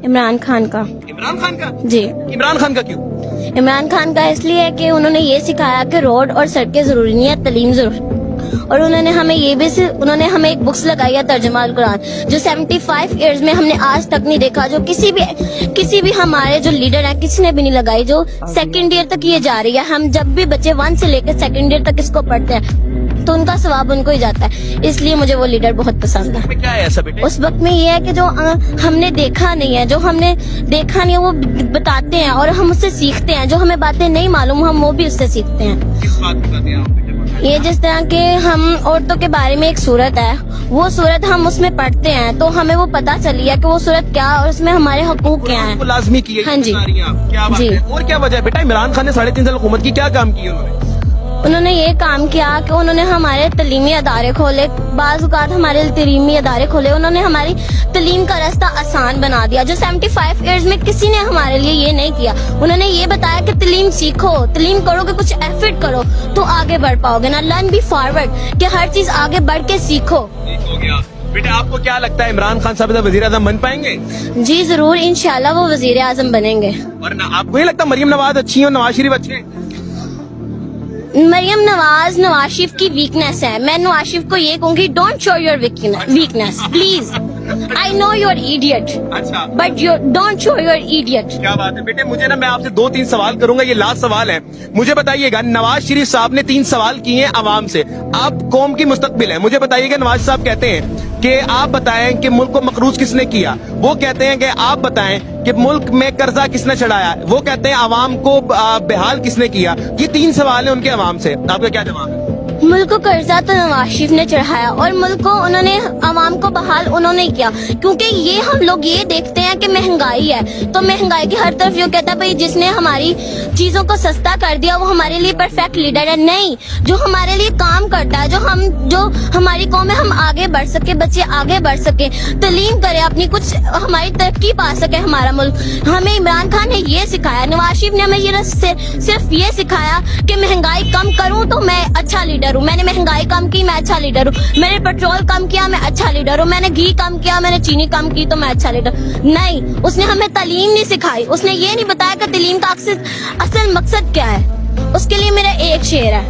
عمران خان کا. عمران خان کا؟ جی. عمران خان کا کیوں؟ عمران خان کا اس لیے کہ انہوں نے یہ سکھایا کہ روڈ اور سڑکیں ضروری نہیں ہے، تعلیم ضروری. اور انہوں نے ہمیں یہ بھی انہوں نے ہمیں ایک بکس لگائی ہے ترجمہ القرآن، جو 75 ایئرز میں ہم نے آج تک نہیں دیکھا، جو کسی بھی ہمارے جو لیڈر ہیں کسی نے بھی نہیں لگائی، جو سیکنڈ ایئر تک یہ جا رہی ہے. ہم جب بھی بچے 1 سے لے کے سیکنڈ ایئر تک اس کو پڑھتے ہیں تو ان کا ثواب ان کو ہی جاتا ہے. اس لیے مجھے وہ لیڈر بہت پسند ہے. کیا ہے ایسا بیٹے؟ اس وقت میں یہ ہے کہ جو ہم نے دیکھا نہیں ہے، جو ہم نے دیکھا نہیں ہے وہ بتاتے ہیں اور ہم اس سے سیکھتے ہیں. جو ہمیں باتیں نہیں معلوم ہم وہ بھی اس سے سیکھتے ہیں. کس بات بتاتے ہیں آپ؟ یہ جس طرح کہ ہم عورتوں کے بارے میں ایک سورت ہے، وہ سورت ہم اس میں پڑھتے ہیں تو ہمیں وہ پتہ چلی ہے کہ وہ سورت کیا اور اس میں ہمارے حقوق کیا ہیں. لازمی کی ہے. ہاں جی. کیا بات ہے؟ اور کیا وجہ ہے بیٹا؟ عمران خان نے 3.5 سال حکومت کی، کیا کام کی انہوں نے یہ کام کیا کہ انہوں نے ہمارے تعلیمی ادارے کھولے. بعض اوقات ہمارے تعلیمی ادارے کھولے، انہوں نے ہماری تعلیم کا راستہ آسان بنا دیا، جو 75 ایئرز میں کسی نے ہمارے لیے یہ نہیں کیا. انہوں نے یہ بتایا کہ تعلیم سیکھو، تعلیم کرو گے، کچھ ایفرٹ کرو تو آگے بڑھ پاؤ گے نا. لرن بی فارورڈ، کہ ہر چیز آگے بڑھ کے سیکھو. بیٹا آپ کو کیا لگتا ہے عمران خان صاحب وزیر اعظم بن پائیں گے؟ جی ضرور، انشاءاللہ وہ وزیر اعظم بنیں گے. اور آپ کو نہیں لگتا مریم نواز اچھی ہے اور نواز شریف اچھے ہیں؟ مریم نواز شریف کی ویکنیس ہے. میں نواز شریف کو یہ کہوں گی don't show your weakness please. I know you are idiot اچھا but don't show your idiot. کیا بات ہے بیٹے؟ مجھے نا میں آپ سے 2-3 سوال کروں گا، یہ لاسٹ سوال ہے. مجھے بتائیے گا، نواز شریف صاحب نے 3 سوال کیے ہیں عوام سے. آپ قوم کی مستقبل ہے، مجھے بتائیے گا نواز صاحب کہتے ہیں کہ آپ بتائیں کہ ملک کو مقروض کس نے کیا. وہ کہتے ہیں کہ آپ بتائیں کہ ملک میں قرضہ کس نے چڑھایا. وہ کہتے ہیں عوام کو بحال کس نے کیا. یہ 3 سوال ہیں ان کے عوام سے، آپ کا کیا جواب ہے؟ ملک کو قرضہ تو نواز شریف نے چڑھایا اور ملک کو انہوں نے عوام کو بحال انہوں نے کیا. کیونکہ یہ ہم لوگ یہ دیکھتے ہیں کہ مہنگائی ہے تو مہنگائی کی ہر طرف یہ کہتا ہے بھائی جس نے ہماری چیزوں کو سستا کر دیا وہ ہمارے لیے پرفیکٹ لیڈر ہے. نہیں، جو ہمارے لیے کام کرتا ہے، جو ہماری قوم ہے، ہم آگے بڑھ سکے، بچے آگے بڑھ سکے، تعلیم کرے، اپنی کچھ ہماری ترقی پا سکے ہمارا ملک. ہمیں عمران خان نے یہ سکھایا، نواز شریف نے ہمیں یہ صرف یہ سکھایا کہ مہنگائی کم کروں تو میں اچھا لیڈر ہوں. میں نے مہنگائی کم کی، میں اچھا لیڈر ہوں. میں نے پیٹرول کم کیا، میں اچھا لیڈر ہوں. میں نے گھی کم کیا، میں نے چینی کم کی تو میں اچھا لیڈر. نہیں، اس نے ہمیں تعلیم نہیں سکھائی. اس نے یہ نہیں بتایا کہ تعلیم کا اصل مقصد کیا ہے. اس کے لیے میرا ایک شعر ہے: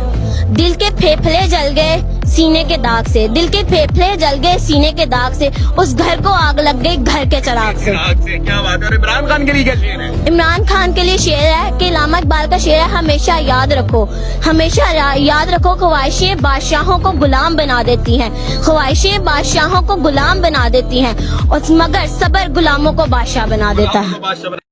دل کے پھیپھڑے جل گئے سینے کے داغ سے، دل کے پھیپھڑے جل گئے سینے کے داغ سے، اس گھر کو آگ لگ گئی گھر کے چراغ سے. کیا بات ہے؟ اور عمران خان کے لیے کیا شعر ہے؟ عمران خان کے لیے شعر ہے کہ علامہ اقبال کا شعر ہے: ہمیشہ یاد رکھو، ہمیشہ یاد رکھو، خواہشیں بادشاہوں کو غلام بنا دیتی ہیں، خواہشیں بادشاہوں کو غلام بنا دیتی ہیں، اور مگر صبر غلاموں کو بادشاہ بنا دیتا ہے.